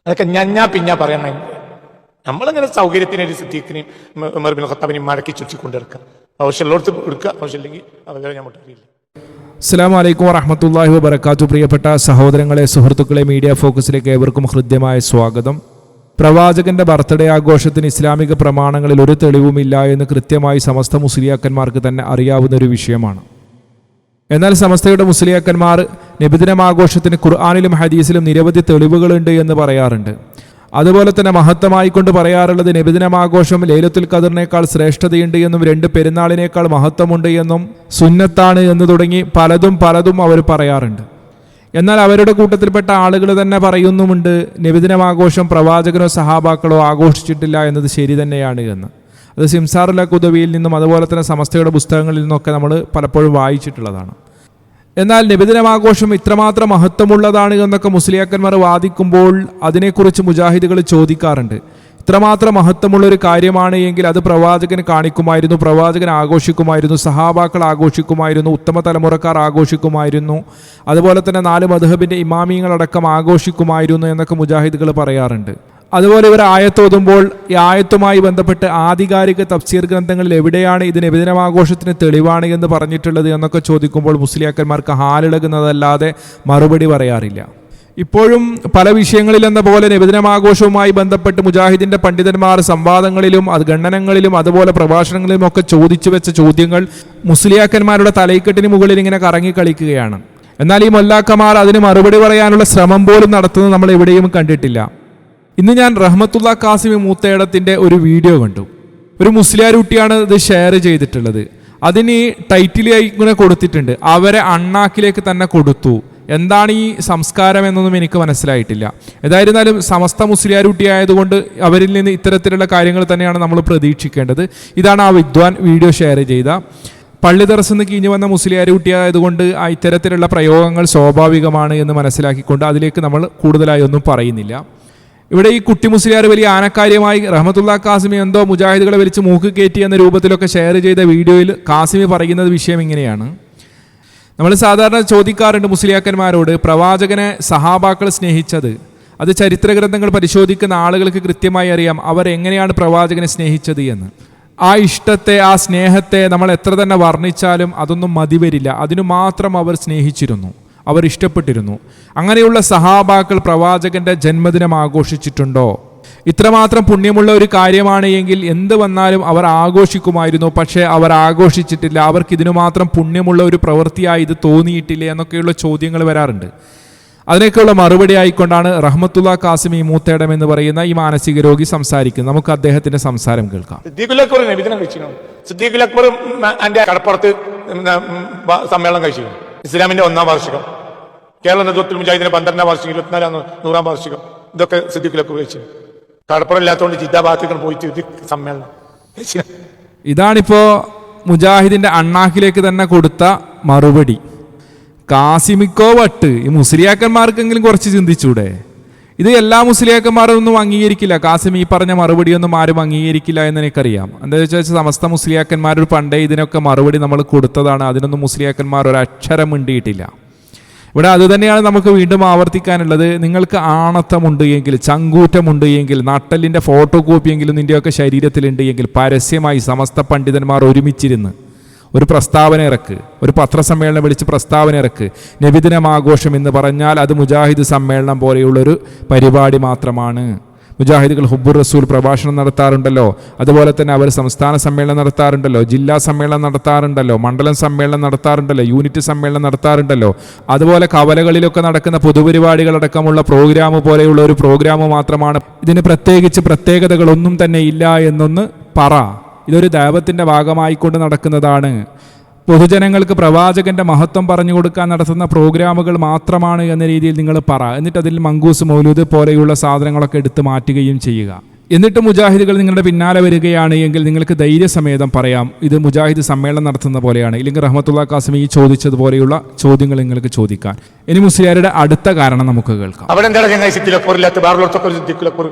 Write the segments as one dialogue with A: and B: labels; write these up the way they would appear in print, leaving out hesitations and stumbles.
A: അതൊക്കെ ഞാൻ പിന്നെ പറയണ നമ്മളിങ്ങനെ സൗകര്യത്തിനൊരു സിദ്ദീഖിനെയും ഉമർ ബിൻ ഖത്താബിനെയും മടക്കി ചുറ്റിക്കൊണ്ടിരിക്കുക. ആവശ്യമുള്ളവർക്ക് എടുക്കുക, ആവശ്യമില്ലെങ്കിൽ അവരെ ഞാൻ അറിയില്ല.
B: അസ്സലാമു അലൈക്കും വറഹ്മത്തുള്ളാഹി വബറകാതുഹു. പ്രിയപ്പെട്ട സഹോദരങ്ങളെ, സുഹൃത്തുക്കളെ, മീഡിയ ഫോക്കസിലേക്ക് ഏവർക്കും ഹൃദ്യമായ സ്വാഗതം. പ്രവാചകന്റെ ബർത്ത്ഡേ ആഘോഷത്തിന് ഇസ്ലാമിക പ്രമാണങ്ങളിൽ ഒരു തെളിവുമില്ല എന്ന് കൃത്യമായി സമസ്ത മുസ്ലിയാക്കന്മാർക്ക് തന്നെ അറിയാവുന്ന ഒരു വിഷയമാണ്. എന്നാൽ സമസ്തയുടെ മുസ്ലിയാക്കന്മാർ നബിദിനാഘോഷത്തിന് ഖുർആനിലും ഹദീസിലും നിരവധി തെളിവുകളുണ്ട് എന്ന് പറയാറുണ്ട്. അതുപോലെ തന്നെ മഹത്വമായിക്കൊണ്ട് പറയാറുള്ളത് നബിദിനാഘോഷം ലൈലത്തുൽ ഖദറിനേക്കാൾ ശ്രേഷ്ഠതയുണ്ട് എന്നും 2 പെരുന്നാളിനേക്കാൾ മഹത്വമുണ്ട് എന്നും സുന്നത്താണ് എന്ന് തുടങ്ങി പലതും അവർ പറയാറുണ്ട്. എന്നാൽ അവരുടെ കൂട്ടത്തിൽപ്പെട്ട ആളുകൾ തന്നെ പറയുന്നുമുണ്ട് നബിദിനാഘോഷം പ്രവാചകനോ സഹാബാക്കളോ ആഘോഷിച്ചിട്ടില്ല എന്നത് ശരി തന്നെയാണ് എന്ന്. അത് സിംസാറുൽ ഖുദവിയിൽ നിന്നും അതുപോലെ തന്നെ സമസ്തയുടെ പുസ്തകങ്ങളിൽ നിന്നൊക്കെ നമ്മൾ പലപ്പോഴും വായിച്ചിട്ടുള്ളതാണ്. എന്നാൽ നബിദിനാഘോഷം ഇത്രമാത്രം മഹത്വമുള്ളതാണ് എന്നൊക്കെ മുസ്ലിയാക്കന്മാർ വാദിക്കുമ്പോൾ അതിനെക്കുറിച്ച് മുജാഹിദുകൾ ചോദിക്കാറുണ്ട്. ഇത്രമാത്രം മഹത്വമുള്ളൊരു കാര്യമാണ് എങ്കിൽ അത് പ്രവാചകൻ കാണിക്കുമായിരുന്നു, പ്രവാചകൻ ആഘോഷിക്കുമായിരുന്നു, സഹാബാക്കൾ ആഘോഷിക്കുമായിരുന്നു, ഉത്തമ തലമുറക്കാർ ആഘോഷിക്കുമായിരുന്നു, അതുപോലെ തന്നെ 4 മദ്ഹബിൻ്റെ ഇമാമിയങ്ങളടക്കം ആഘോഷിക്കുമായിരുന്നു എന്നൊക്കെ മുജാഹിദുകൾ പറയാറുണ്ട്. അതുപോലെ ഇവർ ആയത്തോതുമ്പോൾ ഈ ആയത്തുമായി ബന്ധപ്പെട്ട് ആധികാരിക തഫ്സീർ ഗ്രന്ഥങ്ങളിൽ എവിടെയാണ് ഇത് നബിദിനാഘോഷത്തിന് തെളിവാണ് എന്ന് പറഞ്ഞിട്ടുള്ളത് എന്നൊക്കെ ചോദിക്കുമ്പോൾ മുസ്ലിയാക്കന്മാർക്ക് ഹാലിളകുന്നതല്ലാതെ മറുപടി പറയാറില്ല. ഇപ്പോഴും പല വിഷയങ്ങളിൽ എന്ന പോലെ നബിദിനാഘോഷവുമായി ബന്ധപ്പെട്ട് മുജാഹിദിന്റെ പണ്ഡിതന്മാർ സംവാദങ്ങളിലും അത് ഖണ്ഡനങ്ങളിലും അതുപോലെ പ്രഭാഷണങ്ങളിലും ഒക്കെ ചോദിച്ചു വെച്ച ചോദ്യങ്ങൾ മുസ്ലിയാക്കന്മാരുടെ തലയ്ക്കെട്ടിന് മുകളിൽ ഇങ്ങനെ കറങ്ങി കളിക്കുകയാണ്. എന്നാൽ ഈ മൊല്ലാക്കന്മാർ അതിന് മറുപടി പറയാനുള്ള ശ്രമം പോലും നടത്തുന്നത് നമ്മൾ എവിടെയും കണ്ടിട്ടില്ല. ഇന്ന് ഞാൻ റഹ്മത്തുള്ള കാസിമി മൂത്തേടത്തിൻ്റെ ഒരു വീഡിയോ കണ്ടു. ഒരു മുസ്ലിയാർ കുട്ടിയാണ് ഇത് ഷെയർ ചെയ്തിട്ടുള്ളത്. അതിന് ടൈറ്റിലായി ഇങ്ങനെ കൊടുത്തിട്ടുണ്ട്, അവരെ അണ്ണാക്കിലേക്ക് തന്നെ കൊടുത്തു. എന്താണ് ഈ സംസ്കാരം എന്നൊന്നും എനിക്ക് മനസ്സിലായിട്ടില്ല. ഏതായിരുന്നാലും സമസ്ത മുസ്ലിയാർ കുട്ടി ആയതുകൊണ്ട് അവരിൽ നിന്ന് ഇത്തരത്തിലുള്ള കാര്യങ്ങൾ തന്നെയാണ് നമ്മൾ പ്രതീക്ഷിക്കേണ്ടത്. ഇതാണ് ആ വിദ്വാൻ വീഡിയോ ഷെയർ ചെയ്ത. പള്ളി ദർശനം കീഞ്ഞു വന്ന മുസ്ലിയാർ കുട്ടിയായതുകൊണ്ട് ഇത്തരത്തിലുള്ള പ്രയോഗങ്ങൾ സ്വാഭാവികമാണ് എന്ന് മനസ്സിലാക്കിക്കൊണ്ട് അതിലേക്ക് നമ്മൾ കൂടുതലായി ഒന്നും പറയുന്നില്ല. ഇവിടെ ഈ കുട്ടി മുസ്ലിയാർ വലിയ ആനക്കാര്യമായി റഹ്മത്തുള്ള കാസിമി എന്തോ മുജാഹിദുകളെ വലിച്ച് മൂക്ക് കയറ്റി എന്ന രൂപത്തിലൊക്കെ ഷെയർ ചെയ്ത വീഡിയോയിൽ കാസിമി പറയുന്നത് വിഷയം ഇങ്ങനെയാണ്. നമ്മൾ സാധാരണ ചോദിക്കാറുണ്ട് മുസ്ലിയാക്കന്മാരോട്, പ്രവാചകനെ സഹാബാക്കൾ സ്നേഹിച്ചത് അത് ചരിത്ര ഗ്രന്ഥങ്ങൾ പരിശോധിക്കുന്ന ആളുകൾക്ക് കൃത്യമായി അറിയാം അവരെങ്ങനെയാണ് പ്രവാചകനെ സ്നേഹിച്ചത് എന്ന്. ആ ഇഷ്ടത്തെ, ആ സ്നേഹത്തെ നമ്മൾ എത്ര തന്നെ വർണ്ണിച്ചാലും അതൊന്നും മതി വരില്ല. അതിനു മാത്രം അവർ സ്നേഹിച്ചിരുന്നു, അവർ ഇഷ്ടപ്പെട്ടിരുന്നു. അങ്ങനെയുള്ള സഹാബാക്കൾ പ്രവാചകന്റെ ജന്മദിനം ആഘോഷിച്ചിട്ടുണ്ടോ? ഇത്രമാത്രം പുണ്യമുള്ള ഒരു കാര്യമാണ് എങ്കിൽ എന്ത് വന്നാലും അവർ ആഘോഷിക്കുമായിരുന്നു. പക്ഷേ അവർ ആഘോഷിച്ചിട്ടില്ല. അവർക്ക് ഇതിനു മാത്രം പുണ്യമുള്ള ഒരു പ്രവൃത്തിയായി ഇത് തോന്നിയിട്ടില്ല എന്നൊക്കെയുള്ള ചോദ്യങ്ങൾ വരാറുണ്ട്. അതിനൊക്കെയുള്ള മറുപടി ആയിക്കൊണ്ടാണ് റഹ്മത്തുള്ള കാസിമി മൂത്തേടം എന്ന് പറയുന്ന ഈ മാനസിക രോഗി സംസാരിക്കുന്നത്. നമുക്ക് അദ്ദേഹത്തിന്റെ സംസാരം കേൾക്കാം.
A: കടപ്പുറത്ത് സമ്മേളനം കഴിച്ചു. ഇസ്ലാമിന്റെ 1ാം വാർഷികം, കേരള നേതൃത്വത്തിൽ മുജാഹിദിന്റെ 12ാം വാർഷികം, 24ാം 100ാം വാർഷികം, ഇതൊക്കെ സിദ്ദീഖിലൊക്കെ കഴിച്ചു. കടപ്പുറം ഇല്ലാത്തതുകൊണ്ട് ജിദ്ദ ഭാഗത്തേക്ക് പോയിട്ട് സമ്മേളനം.
B: ഇതാണിപ്പോ മുജാഹിദിന്റെ അണ്ണാക്കിലേക്ക് തന്നെ കൊടുത്ത മറുപടി. കാസിമിക്കോ വട്ട്, ഈ മുസ്ലിയാക്കന്മാർക്കെങ്കിലും കുറച്ച് ചിന്തിച്ചൂടെ? ഇത് എല്ലാ മുസ്ലിയാക്കന്മാരൊന്നും അംഗീകരിക്കില്ല. കാസിം ഈ പറഞ്ഞ മറുപടിയൊന്നും ആരും അംഗീകരിക്കില്ല എന്ന് എനിക്കറിയാം. എന്താ വെച്ചാൽ സമസ്ത മുസ്ലിയാക്കന്മാരോട് പണ്ടേ ഇതിനൊക്കെ മറുപടി നമ്മൾ കൊടുത്തതാണ്. അതിനൊന്നും മുസ്ലിയാക്കന്മാർ ഒരക്ഷരം മിണ്ടിയിട്ടില്ല. ഇവിടെ അതുതന്നെയാണ് നമുക്ക് വീണ്ടും ആവർത്തിക്കാനുള്ളത്. നിങ്ങൾക്ക് ആണത്തമുണ്ട് എങ്കിൽ, ചങ്കൂറ്റമുണ്ട് എങ്കിൽ, നട്ടലിൻ്റെ ഫോട്ടോ കോപ്പിയെങ്കിലും നിൻ്റെയൊക്കെ ശരീരത്തിലുണ്ട് എങ്കിൽ പരസ്യമായി സമസ്ത പണ്ഡിതന്മാർ ഒരുമിച്ചിരുന്ന് ഒരു പ്രസ്താവന ഇറക്ക്, ഒരു പത്രസമ്മേളനം വിളിച്ച് പ്രസ്താവന ഇറക്ക്. നബിദിനാഘോഷം എന്ന് പറഞ്ഞാൽ അത് മുജാഹിദ് സമ്മേളനം പോലെയുള്ളൊരു പരിപാടി മാത്രമാണ്. മുജാഹിദുകൾ ഹുബ്ബുർ റസൂൽ പ്രഭാഷണം നടത്താറുണ്ടല്ലോ, അതുപോലെ തന്നെ അവർ സംസ്ഥാന സമ്മേളനം നടത്താറുണ്ടല്ലോ, ജില്ലാ സമ്മേളനം നടത്താറുണ്ടല്ലോ, മണ്ഡലം സമ്മേളനം നടത്താറുണ്ടല്ലോ, യൂണിറ്റ് സമ്മേളനം നടത്താറുണ്ടല്ലോ. അതുപോലെ കവലകളിലൊക്കെ നടക്കുന്ന പൊതുപരിപാടികളടക്കമുള്ള പ്രോഗ്രാം പോലെയുള്ള ഒരു പ്രോഗ്രാം മാത്രമാണ്. ഇതിന് പ്രത്യേകിച്ച് പ്രത്യേകതകളൊന്നും തന്നെ ഇല്ല എന്നൊന്ന് പറ. ഇതൊരു ദൈവത്തിൻ്റെ ഭാഗമായിക്കൊണ്ട് നടക്കുന്നതാണ്. പൊതുജനങ്ങൾക്ക് പ്രവാചകന്റെ മഹത്വം പറഞ്ഞു കൊടുക്കാൻ നടത്തുന്ന പ്രോഗ്രാമുകൾ മാത്രമാണ് എന്ന രീതിയിൽ നിങ്ങൾ പറ. എന്നിട്ട് അതിൽ മങ്കൂസ്, മൗലൂദ് പോലെയുള്ള സാധനങ്ങളൊക്കെ എടുത്ത് മാറ്റുകയും ചെയ്യുക. എന്നിട്ട് മുജാഹിദുകൾ നിങ്ങളുടെ പിന്നാലെ വരികയാണ് എങ്കിൽ നിങ്ങൾക്ക് ധൈര്യസമേതം പറയാം ഇത് മുജാഹിദ് സമ്മേളനം നടത്തുന്ന പോലെയാണ്. ഇല്ലെങ്കിൽ റഹ്മത്തുള്ള കാസിമി ചോദിച്ചതുപോലെയുള്ള ചോദ്യങ്ങൾ നിങ്ങൾക്ക് ചോദിക്കാൻ. ഇനി മുസ്ലിയാരുടെ അടുത്ത കാരണം നമുക്ക് കേൾക്കാം.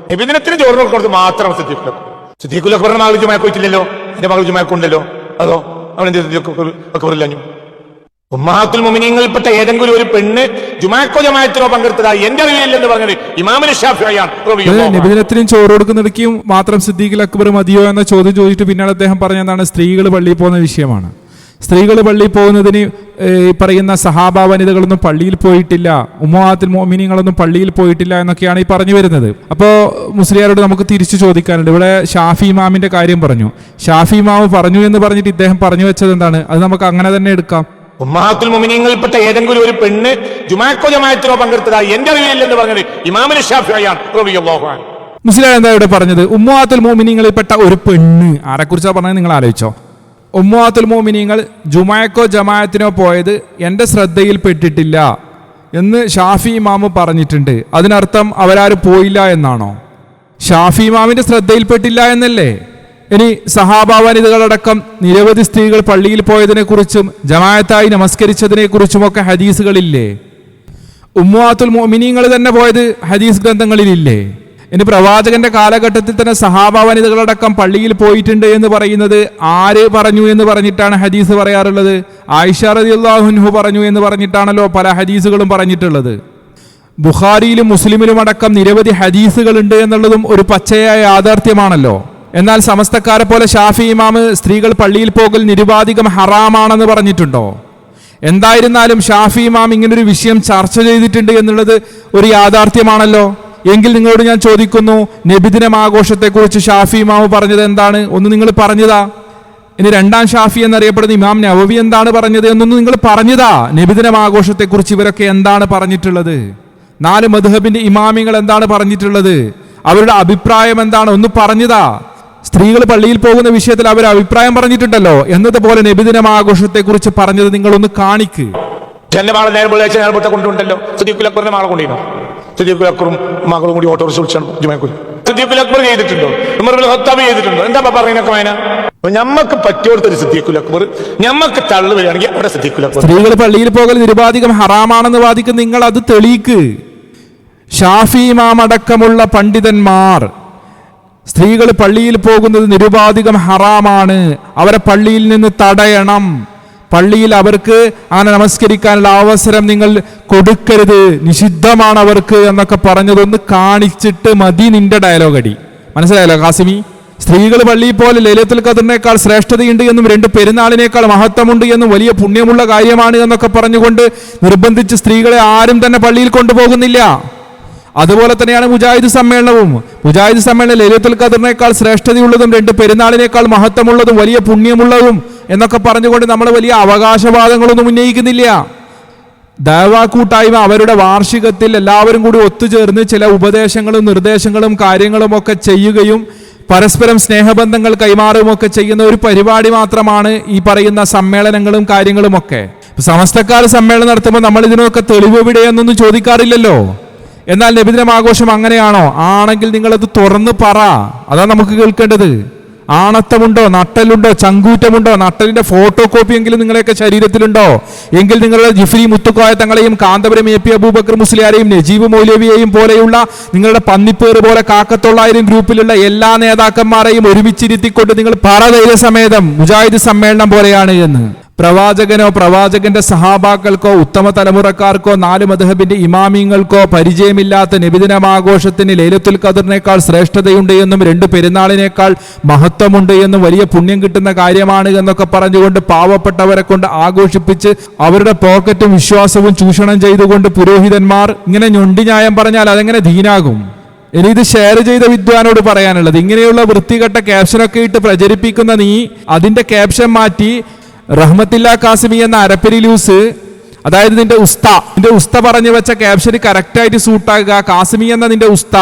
A: സിദ്ദീഖുൽ മകൾ ജുമാ പോയിട്ടില്ലല്ലോ, എന്റെ മകൾ ജുമാ കൊണ്ടല്ലോ. അതോ അവനെന്ത് അക്ബറില്ലാഞ്ഞു? ഉമ്മഹാത്തുൽ മുഅ്മിനീങ്ങളിൽപ്പെട്ട ഏതെങ്കിലും ഒരു പെണ്ണ് ജുമാക്കോ ജമാഅത്തിനോ പങ്കെടുത്തതായി എന്റെ അറിവില്ലെന്ന് പറഞ്ഞത് ഇമാമുൽ ശാഫിഈയാണ് റളിയല്ലാഹു അൻഹു.
B: നബിദിനത്തിനും ചോറ് കൊടുക്കുന്നിടയ്ക്കും മാത്രം സിദ്ദീഖുൽ അക്ബർ മതിയോ എന്ന ചോദ്യം ചോദിച്ചിട്ട് പിന്നാലെ അദ്ദേഹം പറഞ്ഞതാണ് സ്ത്രീകൾ പള്ളിയിൽ പോകുന്ന വിഷയമാണ്. സ്ത്രീകൾ പള്ളിയിൽ പോകുന്നതിന് പറയുന്ന സഹാബ വനിതകളൊന്നും പള്ളിയിൽ പോയിട്ടില്ല, ഉമ്മഹാത്തുൽ മുഅ്മിനീങ്ങളൊന്നും പള്ളിയിൽ പോയിട്ടില്ല എന്നൊക്കെയാണ് ഈ പറഞ്ഞു വരുന്നത്. അപ്പോൾ മുസ്ലിയാരോട് നമുക്ക് തിരിച്ചു ചോദിക്കാനുണ്ട്. ഇവിടെ ഷാഫി ഇമാമിന്റെ കാര്യം പറഞ്ഞു. ഷാഫി ഇമാമ് പറഞ്ഞു എന്ന് പറഞ്ഞിട്ട് ഇദ്ദേഹം പറഞ്ഞു വെച്ചത് എന്താണ്? അത് നമുക്ക് അങ്ങനെ തന്നെ എടുക്കാം.
A: ഉമ്മഹാത്തുൽ മുഅ്മിനീങ്ങളിൽപ്പെട്ട ഏതെങ്കിലും ഒരു പെണ്ണ് ജുമാക്കോ ജമാഅത്തിനോ പങ്കെടുത്തതായി എന്റെ അറിവില്ലെന്ന് പറഞ്ഞത് ഇമാമുൽ ശാഫിഈയാണ് റളിയല്ലാഹു അൻഹു.
B: മുസ്ലിയാർ എന്താ ഇവിടെ പറഞ്ഞത്? ഉമ്മഹാത്തുൽ മുഅ്മിനീങ്ങളിൽപ്പെട്ട ഒരു പെണ്ണ്. ആരെക്കുറിച്ചാണ് പറഞ്ഞത് നിങ്ങൾ ആലോചിച്ചോ? ഉമ്മഹാത്തുൽ മുഅ്മിനീങ്ങൾ ജുമാക്കോ ജമാഅത്തിനോ പോയത് എൻ്റെ ശ്രദ്ധയിൽപ്പെട്ടിട്ടില്ല എന്ന് ഷാഫി ഇമാമ് പറഞ്ഞിട്ടുണ്ട്. അതിനർത്ഥം അവരാരും പോയില്ല എന്നാണോ? ഷാഫി ഇമാമിന്റെ ശ്രദ്ധയിൽപ്പെട്ടില്ല എന്നല്ലേ? ഇനി സഹാബ വനിതകളടക്കം നിരവധി സ്ത്രീകൾ പള്ളിയിൽ പോയതിനെ കുറിച്ചും ജമാഅത്തായി നമസ്കരിച്ചതിനെ കുറിച്ചുമൊക്കെ ഹദീസുകളില്ലേ? ഉമ്മഹാത്തുൽ മുഅ്മിനീങ്ങൾ തന്നെ പോയത് ഹദീസ് ഗ്രന്ഥങ്ങളിലില്ലേ? ഇനി പ്രവാചകന്റെ കാലഘട്ടത്തിൽ തന്നെ സഹാബ വനിതകളടക്കം പള്ളിയിൽ പോയിട്ടുണ്ട് എന്ന് പറയുന്നത് ആര് പറഞ്ഞു എന്ന് പറഞ്ഞിട്ടാണ് ഹദീസ് പറയാറുള്ളത്? ആയിഷ റളിയല്ലാഹു അൻഹു പറഞ്ഞു എന്ന് പറഞ്ഞിട്ടാണല്ലോ പല ഹദീസുകളും പറഞ്ഞിട്ടുള്ളത്. ബുഖാരിയിലും മുസ്ലിമിലും അടക്കം നിരവധി ഹദീസുകളുണ്ട് എന്നുള്ളതും ഒരു പച്ചയായ യാഥാർത്ഥ്യമാണല്ലോ. എന്നാൽ സമസ്തക്കാരെ പോലെ ഷാഫി ഇമാമ് സ്ത്രീകൾ പള്ളിയിൽ പോകൽ നിരുപാധികം ഹറാമാണെന്ന് പറഞ്ഞിട്ടുണ്ടോ? എന്തായിരുന്നാലും ഷാഫി ഇമാം ഇങ്ങനൊരു വിഷയം ചർച്ച ചെയ്തിട്ടുണ്ട് എന്നുള്ളത് ഒരു യാഥാർത്ഥ്യമാണല്ലോ. എങ്കിൽ നിങ്ങളോട് ഞാൻ ചോദിക്കുന്നു, നബിദിനം ആഘോഷത്തെക്കുറിച്ച് ഷാഫി ഇമാമ് പറഞ്ഞത് എന്താണ്? ഒന്ന് നിങ്ങൾ പറഞ്ഞതാ. ഇനി രണ്ടാം ഷാഫി എന്നറിയപ്പെടുന്ന ഇമാം നവവി എന്താണ് പറഞ്ഞത് എന്നൊന്ന് നിങ്ങൾ പറഞ്ഞതാ. നബിദിനം ആഘോഷത്തെക്കുറിച്ച് ഇവരൊക്കെ എന്താണ് പറഞ്ഞിട്ടുള്ളത്? 4 മദ്ഹബിന്റെ ഇമാമിങ്ങൾ എന്താണ് പറഞ്ഞിട്ടുള്ളത്? അവരുടെ അഭിപ്രായം എന്താണ്? ഒന്ന് പറഞ്ഞതാ. സ്ത്രീകൾ പള്ളിയിൽ പോകുന്ന വിഷയത്തിൽ അവർ അഭിപ്രായം പറഞ്ഞിട്ടുണ്ടല്ലോ എന്നതുപോലെ നബിദിനം ആഘോഷത്തെക്കുറിച്ച് പറഞ്ഞത് നിങ്ങളൊന്ന് കാണിക്ക്.
A: എന്റെ മകളെ നേരത്തെ കൊണ്ടുണ്ടല്ലോ, സിദ്ദീഖുൽ അക്ബറിന്റെ മകളെ കൊണ്ടിരുന്നു. സിദ്ദീഖുൽ അക്ബറും മകളും കൂടി ഓട്ടോറിക്ഷ വിളിച്ചാണ് ജുമാക്കുൽ. സിദ്ദീഖുൽ അക്ബർ ചെയ്തിട്ടുണ്ടോ? ഉമർ ഇബ്നുൽ ഖത്താബ് ചെയ്തിട്ടുണ്ടോ? എന്താ പറയുന്നൊക്കെ വേന? ഞമ്മക്ക് പറ്റിയോടത്തൊരു സിദ്ദീഖുൽ അക്ബർ, ഞമ്മക്ക് തള്ളു വരികയാണെങ്കിൽ അവിടെ സിദ്ദീഖുൽ അക്ബർ.
B: സ്ത്രീകൾ പള്ളിയിൽ പോകൽ നിരുപാധികം ഹറാമാണെന്ന് വാദിക്കുന്ന നിങ്ങൾ അത് തെളിയിക്ക്. ഷാഫി ഇമാം അടക്കമുള്ള പണ്ഡിതന്മാർ സ്ത്രീകൾ പള്ളിയിൽ പോകുന്നത് നിരുപാധികം ഹറാമാണ്, അവരെ പള്ളിയിൽ നിന്ന് തടയണം, പള്ളിയിൽ അവർക്ക് അങ്ങനെ നമസ്കരിക്കാനുള്ള അവസരം നിങ്ങൾ കൊടുക്കരുത്, നിഷിദ്ധമാണ് അവർക്ക് എന്നൊക്കെ പറഞ്ഞതൊന്ന് കാണിച്ചിട്ട് മതി നിന്റെ ഡയലോഗ് അടി. മനസ്സിലായല്ലോ കാസിമി? സ്ത്രീകൾ പള്ളിയിൽ പോലെ ലൈലത്തുൽ ഖദറിനേക്കാൾ ശ്രേഷ്ഠതയുണ്ട് എന്നും 2 പെരുന്നാളിനേക്കാൾ മഹത്വമുണ്ട് എന്നും വലിയ പുണ്യമുള്ള കാര്യമാണ് എന്നൊക്കെ പറഞ്ഞുകൊണ്ട് നിർബന്ധിച്ച് സ്ത്രീകളെ ആരും തന്നെ പള്ളിയിൽ കൊണ്ടുപോകുന്നില്ല. അതുപോലെ തന്നെയാണ് മുജാഹിദ് സമ്മേളനവും. മുജാഹിദ് സമ്മേളനം ലൈലത്തുൽ ഖദറിനേക്കാൾ ശ്രേഷ്ഠതയുള്ളതും 2 പെരുന്നാളിനേക്കാൾ മഹത്വമുള്ളതും വലിയ പുണ്യമുള്ളതും എന്നൊക്കെ പറഞ്ഞുകൊണ്ട് നമ്മൾ വലിയ അവകാശവാദങ്ങളൊന്നും ഉന്നയിക്കുന്നില്ല. ദഅവാ കൂട്ടായ്മ അവരുടെ വാർഷികത്തിൽ എല്ലാവരും കൂടി ഒത്തുചേർന്ന് ചില ഉപദേശങ്ങളും നിർദ്ദേശങ്ങളും കാര്യങ്ങളും ഒക്കെ ചെയ്യുകയും പരസ്പരം സ്നേഹബന്ധങ്ങൾ കൈമാറുകയൊക്കെ ചെയ്യുന്ന ഒരു പരിപാടി മാത്രമാണ് ഈ പറയുന്ന സമ്മേളനങ്ങളും കാര്യങ്ങളും ഒക്കെ. സമസ്തക്കാർ സമ്മേളനം നടത്തുമ്പോൾ നമ്മൾ ഇതിനൊക്കെ തെളിവ് എവിടെയെന്നൊന്നും ചോദിക്കാറില്ലല്ലോ. എന്നാൽ നബിദിനം ആഘോഷം അങ്ങനെയാണോ? ആണെങ്കിൽ നിങ്ങളത് തുറന്ന് പറ. അതാണ് നമുക്ക് കേൾക്കേണ്ടത്. ആണത്തമുണ്ടോ, നട്ടലുണ്ടോ, ചങ്കൂറ്റമുണ്ടോ, നട്ടലിന്റെ ഫോട്ടോ കോപ്പി എങ്കിലും നിങ്ങളെയൊക്കെ ശരീരത്തിലുണ്ടോ? എങ്കിൽ നിങ്ങളുടെ ജിഫ്രി മുത്തുക്കോയ തങ്ങളെയും കാന്തപുരം AP അബൂബക്കർ മുസ്ലിയാരെയും നജീബ് മൗലവിയെയും പോലെയുള്ള നിങ്ങളുടെ പന്നിപ്പേറ് പോലെ കാക്കത്തൊള്ളായിരം ഗ്രൂപ്പിലുള്ള എല്ലാ നേതാക്കന്മാരെയും ഒരുമിച്ചിരുത്തിക്കൊണ്ട് നിങ്ങൾ പറ ധൈര്യസമേതം മുജാഹിദ് സമ്മേളനം പോലെയാണ് എന്ന്. പ്രവാചകനോ പ്രവാചകന്റെ സഹാബാക്കൾക്കോ ഉത്തമ തലമുറക്കാർക്കോ 4 മദ്ഹബിന്റെ ഇമാമിങ്ങൾക്കോ പരിചയമില്ലാത്ത നബിദിനമാഘോഷത്തിന് ലൈലത്തുൽ ഖദറിനേക്കാൾ ശ്രേഷ്ഠതയുണ്ട് എന്നും 2 പെരുന്നാളിനേക്കാൾ മഹത്വമുണ്ട് എന്നും വലിയ പുണ്യം കിട്ടുന്ന കാര്യമാണ് എന്നൊക്കെ പറഞ്ഞുകൊണ്ട് പാവപ്പെട്ടവരെ കൊണ്ട് ആഘോഷിപ്പിച്ച് അവരുടെ പോക്കറ്റും വിശ്വാസവും ചൂഷണം ചെയ്തുകൊണ്ട് പുരോഹിതന്മാർ ഇങ്ങനെ ഞൊണ്ടി ന്യായം പറഞ്ഞാൽ അതെങ്ങനെ ദീനാകും? ഇനി ഇത് ഷെയർ ചെയ്ത വിദ്വാനോട് പറയാനുള്ളത്, ഇങ്ങനെയുള്ള വൃത്തികെട്ട ക്യാപ്ഷനൊക്കെ ഇട്ട് പ്രചരിപ്പിക്കുന്ന നീ അതിന്റെ ക്യാപ്ഷൻ മാറ്റി റഹ്മത്തില്ല കാസിമി എന്ന അരപ്പരി ലൂസ്, അതായത് നിന്റെ ഉസ്ത പറഞ്ഞു വെച്ച ക്യാപ്ഷന് കറക്റ്റായിട്ട് സൂട്ടാകുക. കാസിമി എന്ന നിന്റെ ഉസ്ത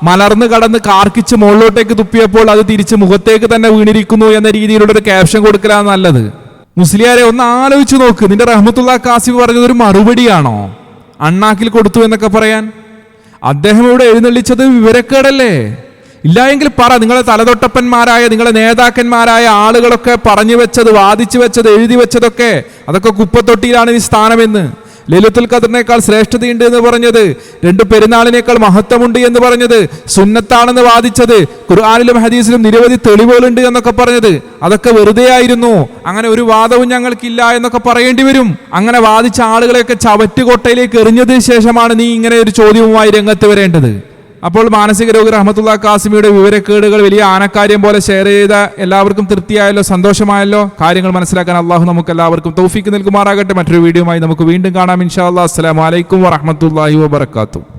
B: മലർന്ന് കടന്ന് കാർക്കിച്ച് മുകളിലോട്ടേക്ക് തുപ്പിയപ്പോൾ അത് തിരിച്ച് മുഖത്തേക്ക് തന്നെ വീണിരിക്കുന്നു എന്ന രീതിയിലുള്ള ഒരു ക്യാപ്ഷൻ കൊടുക്കലാണ് നല്ലത്. മുസ്ലിയാരെ ഒന്ന് ആലോചിച്ച് നോക്ക്. നിന്റെ റഹ്മത്തുള്ള കാസിമി പറഞ്ഞത് ഒരു മറുപടിയാണോ അണ്ണാക്കിൽ കൊടുത്തു എന്നൊക്കെ പറയാൻ? അദ്ദേഹം ഇവിടെ എഴുന്നള്ളിച്ചത് വിവരക്കേടല്ലേ? ഇല്ല എങ്കിൽ പറ. നിങ്ങളെ തലതൊട്ടപ്പന്മാരായ നിങ്ങളെ നേതാക്കന്മാരായ ആളുകളൊക്കെ പറഞ്ഞു വെച്ചത്, വാദിച്ചു വെച്ചത്, എഴുതി വെച്ചതൊക്കെ അതൊക്കെ കുപ്പത്തൊട്ടിയിലാണ് ഈ സ്ഥാനമെന്ന്. ലൈലത്തുൽ ഖദറിനേക്കാൾ ശ്രേഷ്ഠതയുണ്ട് എന്ന് പറഞ്ഞത്, 2 പെരുന്നാളിനേക്കാൾ മഹത്വമുണ്ട് എന്ന് പറഞ്ഞത്, സുന്നത്താണെന്ന് വാദിച്ചത്, ഖുർആനിലും ഹദീസിലും നിരവധി തെളിവുകളുണ്ട് എന്നൊക്കെ പറഞ്ഞത്, അതൊക്കെ വെറുതെ ആയിരുന്നു. അങ്ങനെ ഒരു വാദവും ഞങ്ങൾക്കില്ല എന്നൊക്കെ പറയേണ്ടി വരും. അങ്ങനെ വാദിച്ച ആളുകളെയൊക്കെ ചവറ്റുകൊട്ടയിലേക്ക് എറിഞ്ഞതിന് ശേഷമാണ് നീ ഇങ്ങനെ ഒരു ചോദ്യവുമായി രംഗത്ത് വരേണ്ടത്. അപ്പോൾ മാനസിക രോഗി റഹ്മത്തുള്ളാഹി കാസിമിയുടെ വിവരക്കേടുകൾ വലിയ ആനക്കാര്യം പോലെ ഷെയർ ചെയ്ത എല്ലാവർക്കും തൃപ്തിയായല്ലോ, സന്തോഷമായല്ലോ. കാര്യങ്ങൾ മനസ്സിലാക്കാൻ അള്ളാഹു നമുക്ക് എല്ലാവർക്കും തൗഫീക്ക് നൽകുമാറാകട്ടെ. മറ്റൊരു വീഡിയോയുമായി നമുക്ക് വീണ്ടും കാണാം ഇൻഷാ അല്ലാഹ്. അസ്സലാമു അലൈക്കും വറഹ്മത്തുള്ളാഹി വബറകാതുഹു.